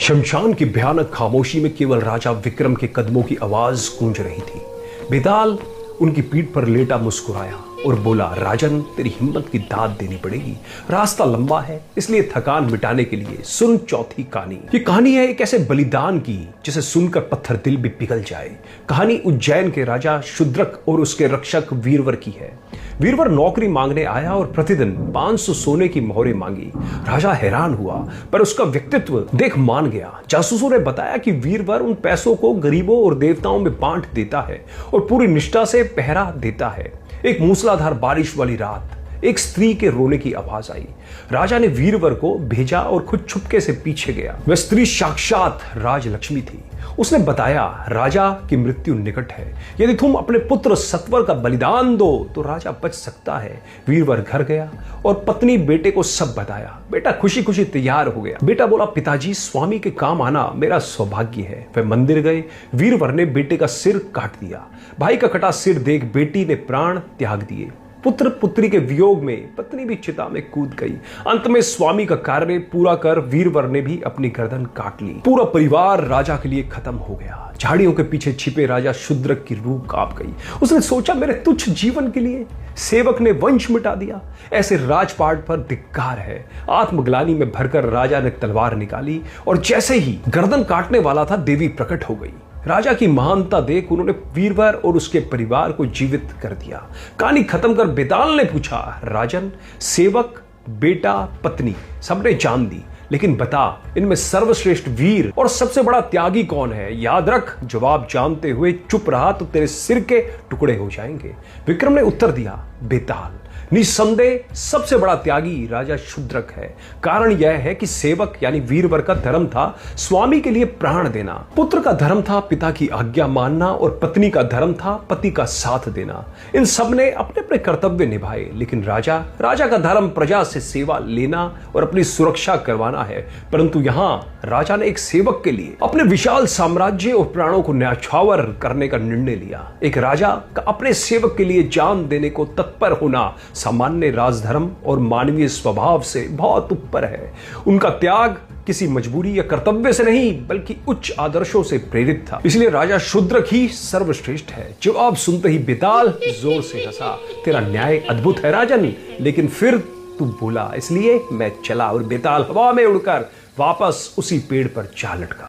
शमशान की भयानक खामोशी में केवल राजा विक्रम के कदमों की आवाज गूंज रही थी। बेताल उनकी पीठ पर लेटा मुस्कुराया और बोला, राजन, तेरी हिम्मत की दाद देनी पड़ेगी। रास्ता लंबा है, इसलिए थकान मिटाने के लिए सुन चौथी कहानी। ये कहानी है एक ऐसे बलिदान की जिसे सुनकर पत्थर दिल भी पिघल जाए। कहानी उज्जैन के राजा शुद्रक और उसके रक्षक वीरवर की है। वीरवर नौकरी मांगने आया और प्रतिदिन 500 सोने की मोहरें मांगी। राजा हैरान हुआ, पर उसका व्यक्तित्व देख मान गया। जासूसों ने बताया कि वीरवर उन पैसों को गरीबों और देवताओं में बांट देता है और पूरी निष्ठा से पहरा देता है। एक मूसलाधार बारिश वाली रात एक स्त्री के रोने की आवाज आई। राजा ने वीरवर को भेजा और खुद छुपके से पीछे गया। वह स्त्री साक्षात राजलक्ष्मी थी। उसने बताया, राजा की मृत्यु निकट है। यदि तुम अपने पुत्र सत्वर का बलिदान दो तो राजा बच सकता है। वीरवर घर गया और पत्नी बेटे को सब बताया। बेटा खुशी खुशी तैयार हो गया। बेटा बोला, पिताजी, स्वामी के काम आना मेरा सौभाग्य है। वे मंदिर गए। वीरवर ने बेटे का सिर काट दिया। भाई का कटा सिर देख बेटी ने प्राण त्याग दिए। पुत्र पुत्री के वियोग में पत्नी भी चिता में कूद गई। अंत में स्वामी का कार्य पूरा कर वीरवर ने भी अपनी गर्दन काट ली। पूरा परिवार राजा के लिए खत्म हो गया। झाड़ियों के पीछे छिपे राजा शुद्रक की रूह कांप गई। उसने सोचा, मेरे तुच्छ जीवन के लिए सेवक ने वंश मिटा दिया। ऐसे राजपाट पर धिक्कार है। आत्मग्लानि में भरकर राजा ने तलवार निकाली और जैसे ही गर्दन काटने वाला था, देवी प्रकट हो गई। राजा की महानता देख उन्होंने वीरवर और उसके परिवार को जीवित कर दिया। कहानी खत्म कर बेताल ने पूछा, राजन, सेवक, बेटा, पत्नी सबने जान दी, लेकिन बता, इनमें सर्वश्रेष्ठ वीर और सबसे बड़ा त्यागी कौन है? याद रख, जवाब जानते हुए चुप रहा तो तेरे सिर के टुकड़े हो जाएंगे। विक्रम ने उत्तर दिया, बेताल। निस्संदेह सबसे बड़ा त्यागी राजा शुद्रक है। कारण यह है कि सेवक यानी वीरवर का धर्म था स्वामी के लिए प्राण देना, पुत्र का धर्म था पिता की आज्ञा मानना और पत्नी का धर्म था पति का साथ देना। इन सब ने अपने अपने कर्तव्य निभाए, लेकिन राजा का धर्म प्रजा से सेवा लेना और अपनी सुरक्षा करवाना है। परंतु यहाँ राजा ने एक सेवक के लिए अपने विशाल साम्राज्य और प्राणों को न्यौछावर करने का निर्णय लिया। एक राजा का अपने सेवक के लिए जान देने को तत्पर होना सामान्य राजधर्म और मानवीय स्वभाव से बहुत ऊपर है। उनका त्याग किसी मजबूरी या कर्तव्य से नहीं, बल्कि उच्च आदर्शों से प्रेरित था। इसलिए राजा शुद्रक ही सर्वश्रेष्ठ है। जवाब सुनते ही बेताल जोर से हंसा, तेरा न्याय अद्भुत है राजन, लेकिन फिर तू बोला, इसलिए मैं चला। और बेताल हवा में उड़कर वापस उसी पेड़ पर जा लटका।